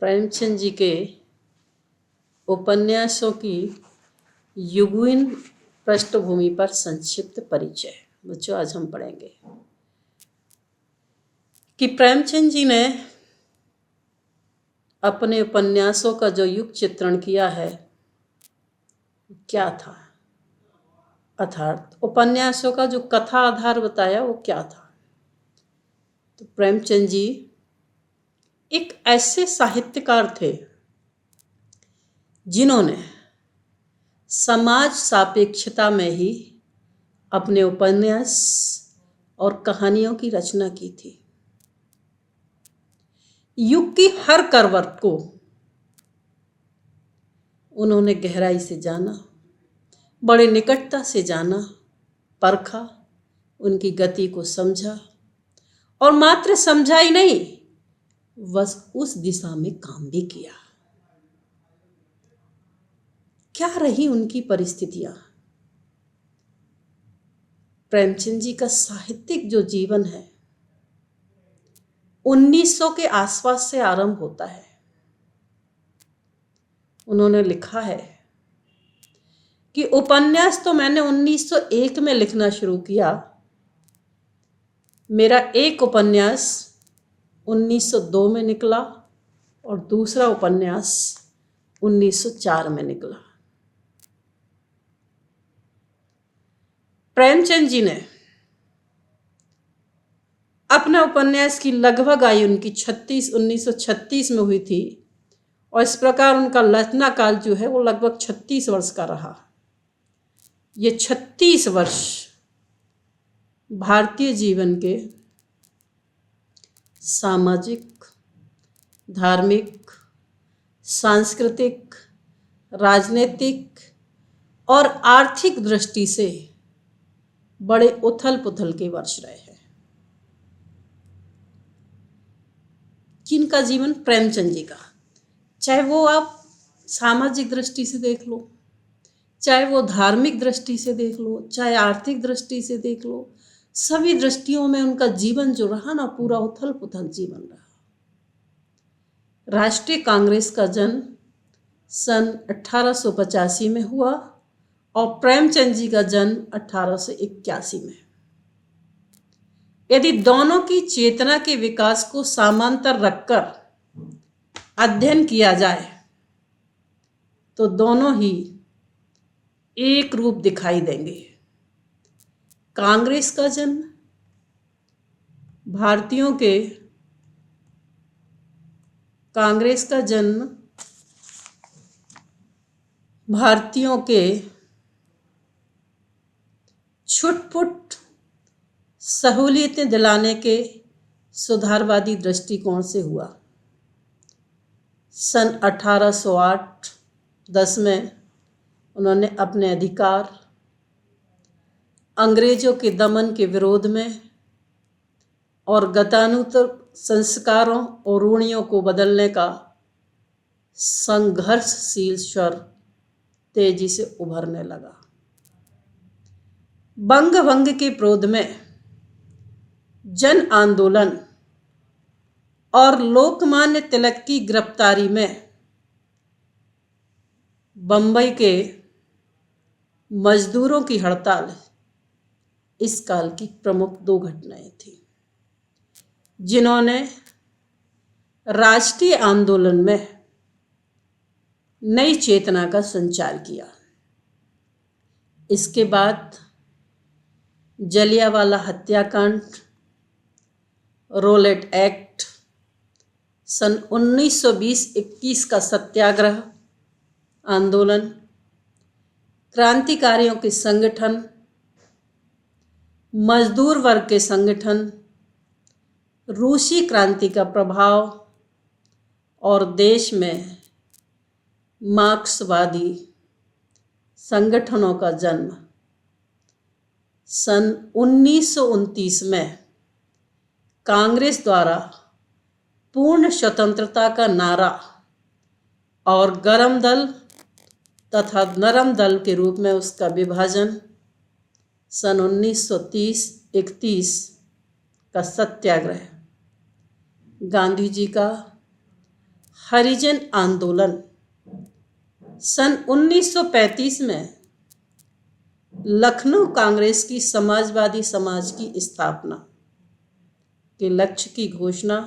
प्रेमचंद जी के उपन्यासों की युगीन पृष्ठभूमि पर संक्षिप्त परिचय। बच्चों, आज हम पढ़ेंगे कि प्रेमचंद जी ने अपने उपन्यासों का जो युग चित्रण किया है क्या था, अर्थात उपन्यासों का जो कथा आधार बताया वो क्या था। तो प्रेमचंद जी एक ऐसे साहित्यकार थे जिन्होंने समाज सापेक्षता में ही अपने उपन्यास और कहानियों की रचना की थी। युग की हर करवट को उन्होंने गहराई से जाना, बड़े निकटता से जाना, परखा, उनकी गति को समझा और मात्र समझा ही नहीं, बस उस दिशा में काम भी किया। क्या रही उनकी परिस्थितियां? प्रेमचंद जी का साहित्यिक जो जीवन है 1900 के आसपास से आरंभ होता है। उन्होंने लिखा है कि उपन्यास तो मैंने 1901 में लिखना शुरू किया। मेरा एक उपन्यास 1902 में निकला और दूसरा उपन्यास 1904 में निकला। प्रेमचंद जी ने अपना उपन्यास की लगभग आयु उनकी 1936 में हुई थी और इस प्रकार उनका रचना काल जो है वो लगभग 36 वर्ष का रहा। ये 36 वर्ष भारतीय जीवन के सामाजिक, धार्मिक, सांस्कृतिक, राजनीतिक और आर्थिक दृष्टि से बड़े उथल पुथल के वर्ष रहे हैं। किनका जीवन? प्रेमचंद जी का। चाहे वो आप सामाजिक दृष्टि से देख लो, चाहे वो धार्मिक दृष्टि से देख लो, चाहे आर्थिक दृष्टि से देख लो, सभी दृष्टियों में उनका जीवन जो रहा ना, पूरा उथल पुथल जीवन रहा। राष्ट्रीय कांग्रेस का जन्म सन 1885 में हुआ और प्रेमचंद जी का जन्म 1881 में। यदि दोनों की चेतना के विकास को समांतर रखकर अध्ययन किया जाए तो दोनों ही एक रूप दिखाई देंगे। कांग्रेस का जन्म भारतीयों के छुटपुट सहूलियतें दिलाने के सुधारवादी दृष्टिकोण से हुआ। सन 1808-10 में उन्होंने अपने अधिकार, अंग्रेजों के दमन के विरोध में और गतानुगतिक संस्कारों और रूढ़ियों को बदलने का संघर्षशील स्वर तेजी से उभरने लगा। बंग भंग के विरोध में जन आंदोलन और लोकमान्य तिलक की गिरफ्तारी में बंबई के मजदूरों की हड़ताल इस काल की प्रमुख दो घटनाएं थी जिन्होंने राष्ट्रीय आंदोलन में नई चेतना का संचार किया। इसके बाद जलियांवाला हत्याकांड, रोलेट एक्ट, सन 1920-21 का सत्याग्रह आंदोलन, क्रांतिकारियों के संगठन, मजदूर वर्ग के संगठन, रूसी क्रांति का प्रभाव और देश में मार्क्सवादी संगठनों का जन्म सन 1929 में कांग्रेस द्वारा पूर्ण स्वतंत्रता का नारा और गर्म दल तथा नरम दल के रूप में उसका विभाजन सन 1930-31 का सत्याग्रह, गांधी जी का हरिजन आंदोलन। सन 1935 में लखनऊ कांग्रेस की समाजवादी समाज की स्थापना के लक्ष्य की घोषणा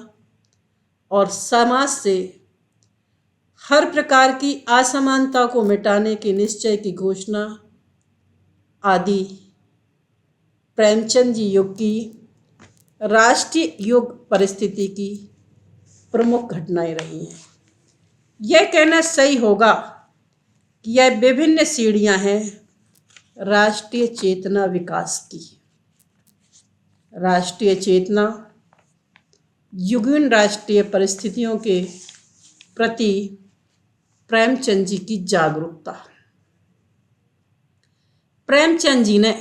और समाज से हर प्रकार की असमानता को मिटाने के निश्चय की घोषणा आदि प्रेमचंद जी युग की राष्ट्रीय युग परिस्थिति की प्रमुख घटनाएं रही हैं। यह कहना सही होगा कि यह विभिन्न सीढ़ियां हैं राष्ट्रीय चेतना विकास की। राष्ट्रीय चेतना युगीन राष्ट्रीय परिस्थितियों के प्रति प्रेमचंद जी की जागरूकता। प्रेमचंद जी ने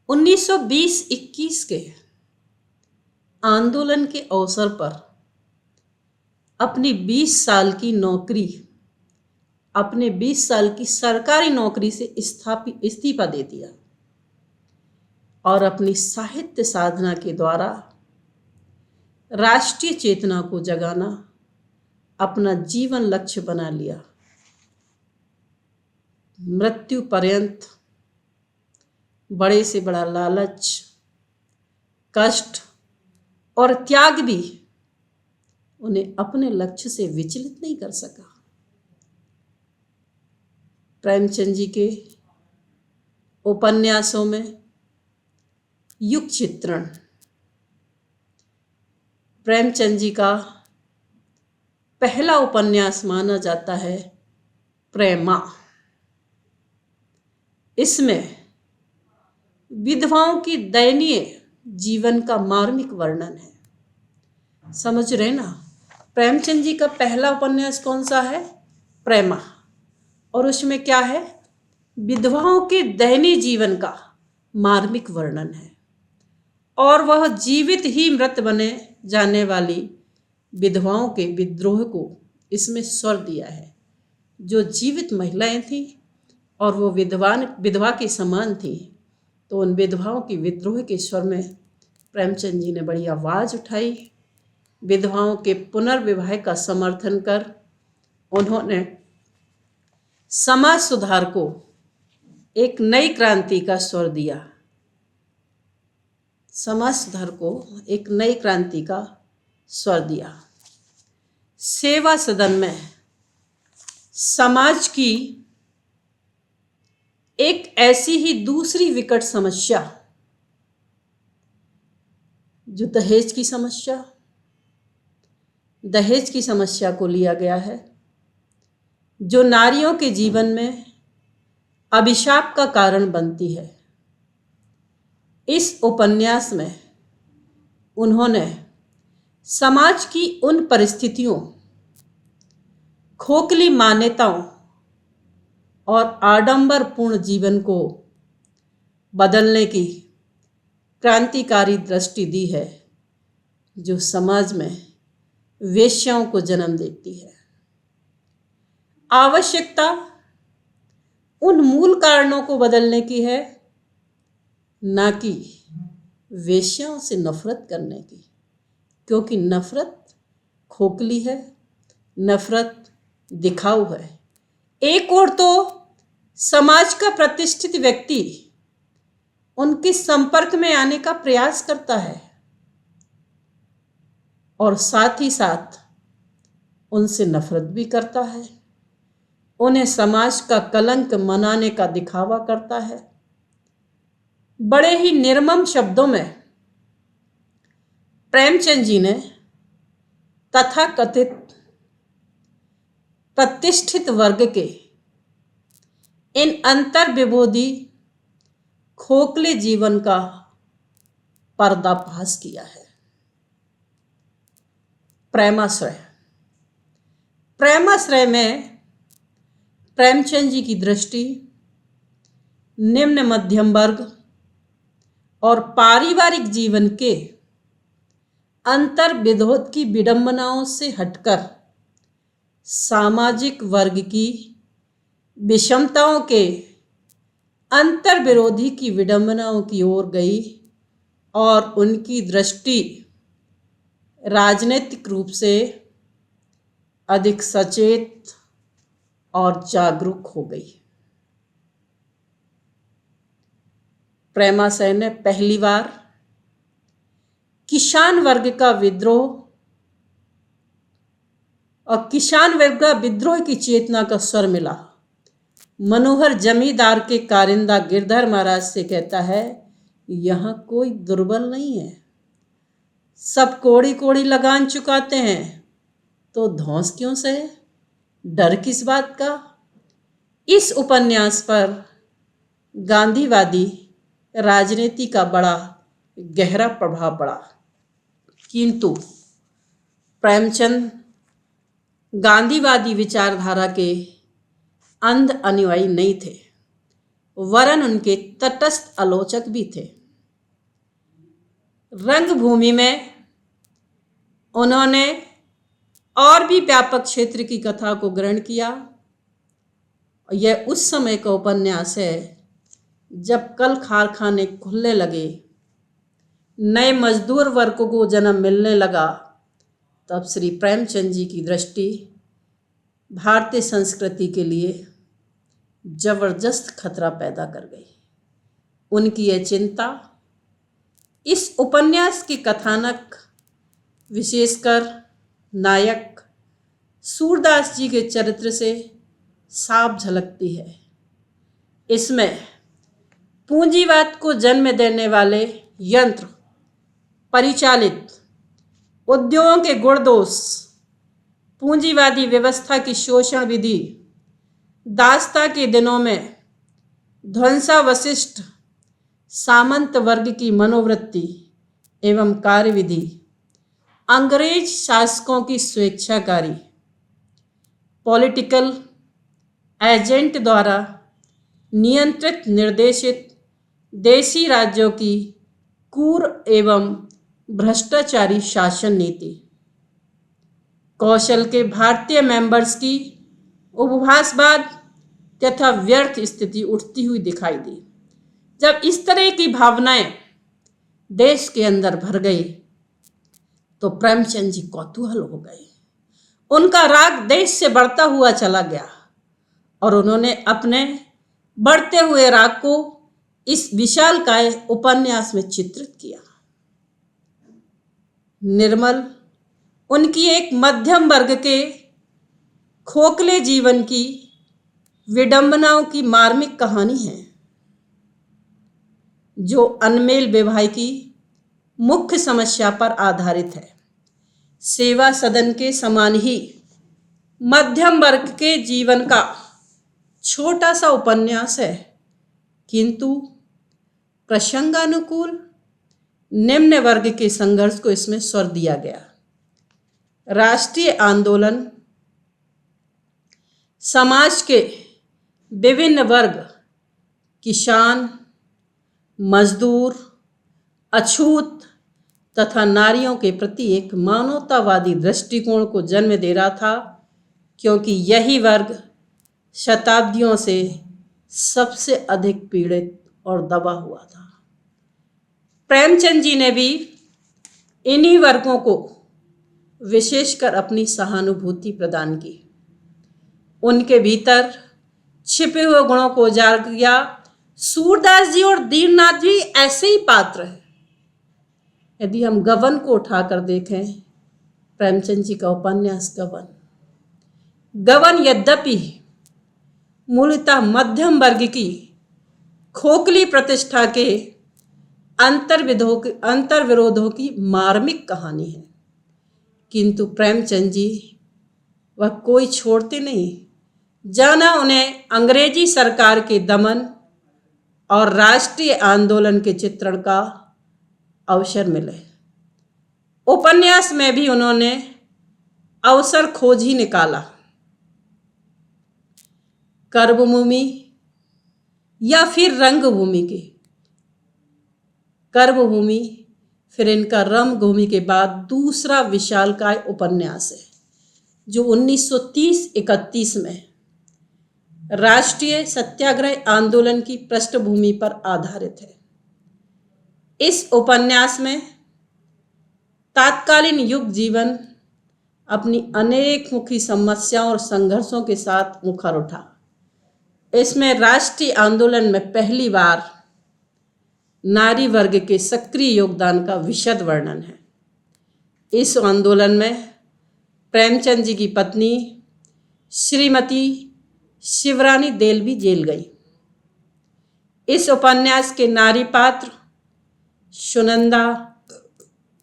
1920-21 के आंदोलन के अवसर पर अपनी 20 साल की सरकारी नौकरी से इस्तीफा दे दिया और अपनी साहित्य साधना के द्वारा राष्ट्रीय चेतना को जगाना अपना जीवन लक्ष्य बना लिया। मृत्यु पर्यंत बड़े से बड़ा लालच, कष्ट और त्याग भी उन्हें अपने लक्ष्य से विचलित नहीं कर सका। प्रेमचंद जी के उपन्यासों में युग चित्रण। प्रेमचंद जी का पहला उपन्यास माना जाता है प्रेमा। इसमें विधवाओं की दयनीय जीवन का मार्मिक वर्णन है। समझ रहे ना? प्रेमचंद जी का पहला उपन्यास कौन सा है? प्रेमा। और उसमें क्या है? विधवाओं के दयनीय जीवन का मार्मिक वर्णन है और वह जीवित ही मृत बने जाने वाली विधवाओं के विद्रोह को इसमें स्वर दिया है। जो जीवित महिलाएं थीं और वो विधवा के समान थी, तो उन विधवाओं की विद्रोह के स्वर में प्रेमचंद जी ने बड़ी आवाज़ उठाई। विधवाओं के पुनर्विवाह का समर्थन कर उन्होंने समाज सुधार को एक नई क्रांति का स्वर दिया। समाज सुधार को एक नई क्रांति का स्वर दिया। सेवा सदन में समाज की एक ऐसी ही दूसरी विकट समस्या जो दहेज की समस्या को लिया गया है, जो नारियों के जीवन में अभिशाप का कारण बनती है। इस उपन्यास में उन्होंने समाज की उन परिस्थितियों, खोखली मान्यताओं और आडंबरपूर्ण जीवन को बदलने की क्रांतिकारी दृष्टि दी है, जो समाज में वेश्याओं को जन्म देती है। आवश्यकता उन मूल कारणों को बदलने की है, ना कि वेश्याओं से नफरत करने की, क्योंकि नफरत खोखली है, नफरत दिखाऊ है। एक ओर तो समाज का प्रतिष्ठित व्यक्ति उनके संपर्क में आने का प्रयास करता है और साथ ही साथ उनसे नफरत भी करता है, उन्हें समाज का कलंक मनाने का दिखावा करता है। बड़े ही निर्मम शब्दों में प्रेमचंद जी ने तथाकथित प्रतिष्ठित वर्ग के इन अंतर्विरोधी खोखले जीवन का पर्दाफाश किया है। प्रेमाश्रय में प्रेमचंद जी की दृष्टि निम्न मध्यम वर्ग और पारिवारिक जीवन के अंतर्विरोध की विडंबनाओं से हटकर सामाजिक वर्ग की विषमताओं के अंतर्विरोधी की विडंबनाओं की ओर गई और उनकी दृष्टि राजनीतिक रूप से अधिक सचेत और जागरूक हो गई। प्रेमाशय ने पहली बार किसान वर्ग का विद्रोह और किसान वर्ग का विद्रोह की चेतना का स्वर मिला। मनोहर जमींदार के कारिंदा गिरधर महाराज से कहता है, यहाँ कोई दुर्बल नहीं है, सब कोड़ी कोड़ी लगान चुकाते हैं, तो धौंस क्यों सहे, डर किस बात का। इस उपन्यास पर गांधीवादी राजनीति का बड़ा गहरा प्रभाव पड़ा, किंतु प्रेमचंद गांधीवादी विचारधारा के अंध अनुयायी नहीं थे, वरन उनके तटस्थ आलोचक भी थे। रंगभूमि में उन्होंने और भी व्यापक क्षेत्र की कथा को ग्रहण किया। यह उस समय का उपन्यास है जब कल कारखाने खुलने लगे, नए मजदूर वर्ग को जन्म मिलने लगा। तब श्री प्रेमचंद जी की दृष्टि भारतीय संस्कृति के लिए जबरदस्त खतरा पैदा कर गई। उनकी यह चिंता इस उपन्यास के कथानक, विशेषकर नायक सूरदास जी के चरित्र से साफ झलकती है। इसमें पूंजीवाद को जन्म देने वाले यंत्र परिचालित उद्योगों के गुण दोष, पूंजीवादी व्यवस्था की शोषण विधि, दासता के दिनों में ध्वंसावशिष्ट सामंत वर्ग की मनोवृत्ति एवं कार्यविधि, अंग्रेज शासकों की स्वेच्छाकारी पॉलिटिकल एजेंट द्वारा नियंत्रित निर्देशित देशी राज्यों की क्रूर एवं भ्रष्टाचारी शासन नीति, कौशल के भारतीय मेंबर्स की उपहासवाद तथा व्यर्थ स्थिति उठती हुई दिखाई दी। जब इस तरह की भावनाएं देश के अंदर भर गई तो प्रेमचंद जी कौतूहल हो गए। उनका राग देश से बढ़ता हुआ चला गया और उन्होंने अपने बढ़ते हुए राग को इस विशालकाय उपन्यास में चित्रित किया। निर्मल उनकी एक मध्यम वर्ग के खोखले जीवन की विडंबनाओं की मार्मिक कहानी है, जो अनमेल विवाह की मुख्य समस्या पर आधारित है। सेवा सदन के समान ही मध्यम वर्ग के जीवन का छोटा सा उपन्यास है, किंतु प्रसंगानुकूल निम्न वर्ग के संघर्ष को इसमें स्वर दिया गया। राष्ट्रीय आंदोलन समाज के विभिन्न वर्ग, किसान, मजदूर, अछूत तथा नारियों के प्रति एक मानवतावादी दृष्टिकोण को जन्म दे रहा था, क्योंकि यही वर्ग शताब्दियों से सबसे अधिक पीड़ित और दबा हुआ था। प्रेमचंद जी ने भी इन्हीं वर्गों को विशेषकर अपनी सहानुभूति प्रदान की। उनके भीतर छिपे हुए गुणों को उजागर किया। सूरदास जी और दीननाथ भी ऐसे ही पात्र हैं। यदि हम गबन को उठाकर देखें, प्रेमचंद जी का उपन्यास गबन यद्यपि मूलतः मध्यम वर्ग की खोखली प्रतिष्ठा के अंतर्विरोधों की मार्मिक कहानी है, किंतु प्रेमचंद जी वह कोई छोड़ते नहीं, जाना उन्हें अंग्रेजी सरकार के दमन और राष्ट्रीय आंदोलन के चित्रण का अवसर मिले। उपन्यास में भी उन्होंने अवसर खोज ही निकाला। कर्मभूमि या फिर रंगभूमि के कर्मभूमि, फिर इनका रंगभूमि के बाद दूसरा विशालकाय उपन्यास है, जो 1930-31 में राष्ट्रीय सत्याग्रह आंदोलन की पृष्ठभूमि पर आधारित है। इस उपन्यास में तात्कालीन युग जीवन, अपनी अनेक मुखी समस्याओं और संघर्षों के साथ मुखर उठा। इसमें राष्ट्रीय आंदोलन में पहली बार नारी वर्ग के सक्रिय योगदान का विशद वर्णन है। इस आंदोलन में प्रेमचंद जी की पत्नी श्रीमती शिवरानी देल भी जेल गई। इस उपन्यास के नारी पात्र सुनंदा,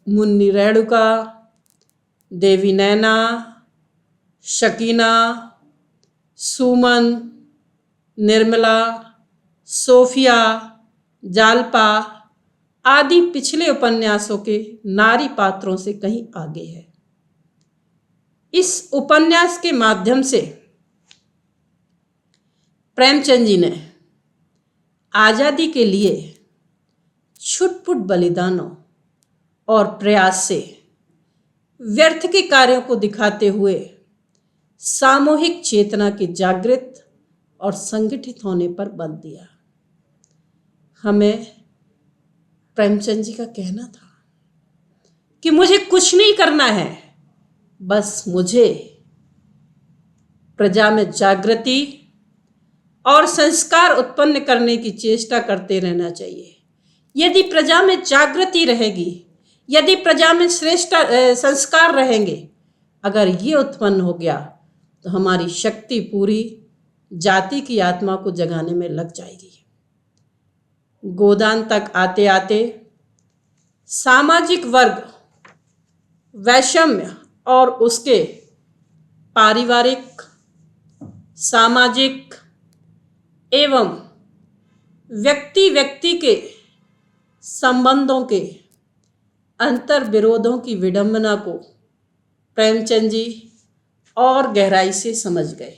मुन्नी रेणुका, देवी नैना, शकीना, सुमन, निर्मला, सोफिया, जालपा आदि पिछले उपन्यासों के नारी पात्रों से कहीं आगे है। इस उपन्यास के माध्यम से प्रेमचंद जी ने आज़ादी के लिए छुटपुट बलिदानों और प्रयास से व्यर्थ के कार्यों को दिखाते हुए सामूहिक चेतना के जागृत और संगठित होने पर बल दिया। हमें प्रेमचंद जी का कहना था कि मुझे कुछ नहीं करना है, बस मुझे प्रजा में जागृति और संस्कार उत्पन्न करने की चेष्टा करते रहना चाहिए। यदि प्रजा में जागृति रहेगी, यदि प्रजा में श्रेष्ठ संस्कार रहेंगे, अगर ये उत्पन्न हो गया तो हमारी शक्ति पूरी जाति की आत्मा को जगाने में लग जाएगी। गोदान तक आते आते सामाजिक वर्ग वैषम्य और उसके पारिवारिक, सामाजिक एवं व्यक्ति व्यक्ति के संबंधों के अंतर विरोधों की विडंबना को प्रेमचंद जी और गहराई से समझ गए।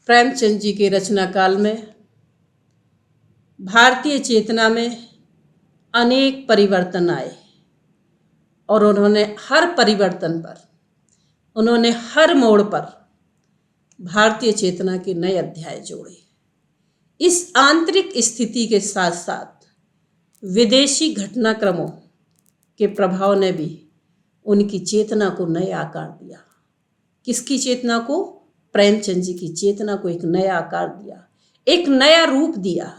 प्रेमचंद जी के रचना काल में भारतीय चेतना में अनेक परिवर्तन आए और उन्होंने हर परिवर्तन पर, उन्होंने हर मोड़ पर भारतीय चेतना के नए अध्याय जोड़े। इस आंतरिक स्थिति के साथ साथ विदेशी घटनाक्रमों के प्रभाव ने भी उनकी चेतना को नए आकार दिया। किसकी चेतना को? प्रेमचंद जी की चेतना को एक नया आकार दिया, एक नया रूप दिया।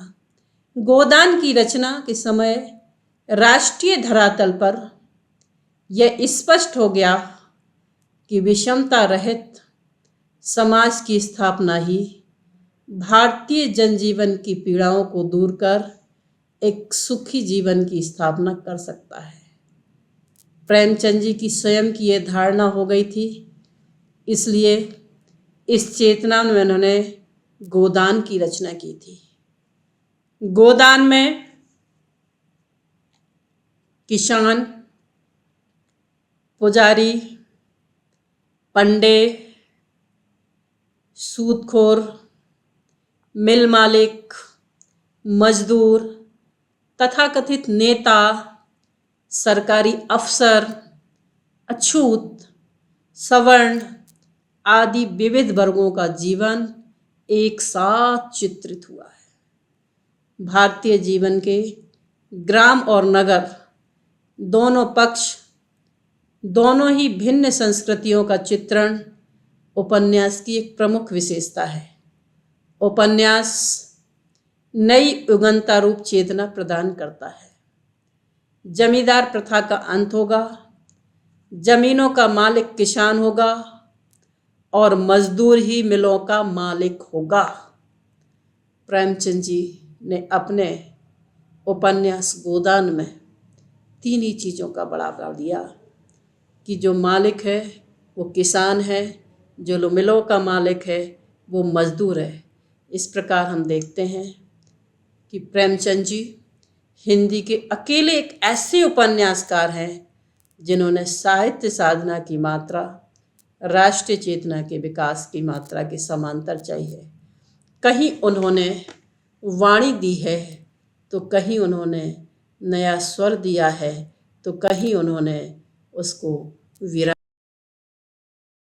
गोदान की रचना के समय राष्ट्रीय धरातल पर यह स्पष्ट हो गया कि विषमता रहित समाज की स्थापना ही भारतीय जनजीवन की पीड़ाओं को दूर कर एक सुखी जीवन की स्थापना कर सकता है। प्रेमचंद जी की स्वयं की यह धारणा हो गई थी, इसलिए इस चेतना में उन्होंने गोदान की रचना की थी। गोदान में किसान, पुजारी, पंडे, सूदखोर, मिल मालिक, मजदूर, तथाकथित नेता, सरकारी अफसर, अछूत, सवर्ण आदि विविध वर्गों का जीवन एक साथ चित्रित हुआ है। भारतीय जीवन के ग्राम और नगर दोनों पक्ष, दोनों ही भिन्न संस्कृतियों का चित्रण उपन्यास की एक प्रमुख विशेषता है। उपन्यास नई उगंता रूप चेतना प्रदान करता है। जमींदार प्रथा का अंत होगा, जमीनों का मालिक किसान होगा और मजदूर ही मिलों का मालिक होगा। प्रेमचंद जी ने अपने उपन्यास गोदान में तीन ही चीज़ों का बढ़ावा दिया कि जो मालिक है वो किसान है, जो मिलों का मालिक है वो मजदूर है। इस प्रकार हम देखते हैं कि प्रेमचंद जी हिंदी के अकेले एक ऐसे उपन्यासकार हैं जिन्होंने साहित्य साधना की मात्रा राष्ट्रीय चेतना के विकास की मात्रा के समांतर चाहिए। कहीं उन्होंने वाणी दी है तो कहीं उन्होंने नया स्वर दिया है तो कहीं उन्होंने उसको विराम